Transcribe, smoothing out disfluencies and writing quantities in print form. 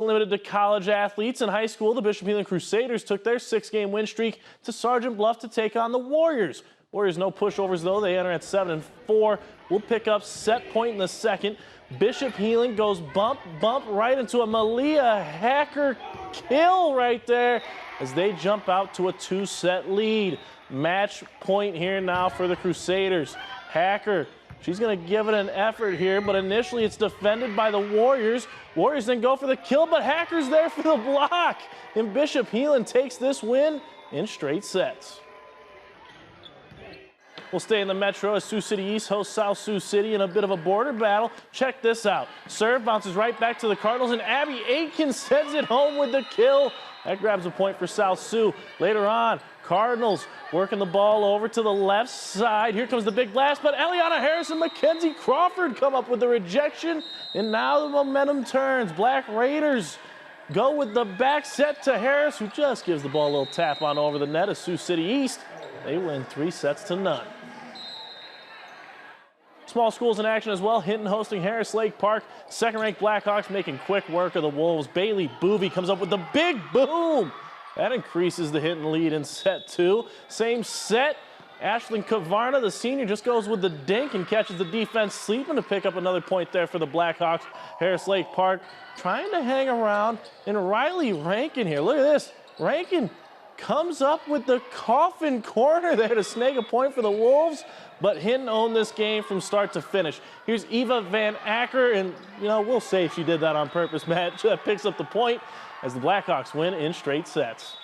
Limited to college athletes. In high school, the Bishop Healing Crusaders took their 6-game win streak to Sergeant Bluff to take on the Warriors. Warriors no pushovers though. They enter at 7-4. We'll pick up set point in the second. Bishop Healing goes bump right into a Malia Hacker kill right there as they jump out to a 2-set lead. Match point here now for the Crusaders. Hacker, she's going to give it an effort here, but initially it's defended by the Warriors. Warriors then go for the kill, but Hacker's there for the block. And Bishop Healing takes this win in straight sets. We'll stay in the Metro as Sioux City East hosts South Sioux City in a bit of a border battle. Check this out. Serve bounces right back to the Cardinals, and Abby Aitken sends it home with the kill. That grabs a point for South Sioux. Later on, Cardinals working the ball over to the left side. Here comes the big blast, but Eliana Harris and Mackenzie Crawford come up with the rejection, and now the momentum turns. Black Raiders go with the back set to Harris, who just gives the ball a little tap on over the net as Sioux City East. They win 3-0. Small schools in action as well. Hinton hosting Harris Lake Park. Second-ranked Blackhawks making quick work of the Wolves. Bailey Boovy comes up with the big boom. That increases the Hinton lead in set 2. Same set. Ashlyn Kavarna, the senior, just goes with the dink and catches the defense sleeping to pick up another point there for the Blackhawks. Harris Lake Park trying to hang around. And Riley Rankin here. Look at this. Rankin comes up with the coffin corner there to snag a point for the Wolves, but Hinton owned this game from start to finish. Here's Eva Van Acker, and we'll say she did that on purpose, Matt. That picks up the point as the Blackhawks win in straight sets.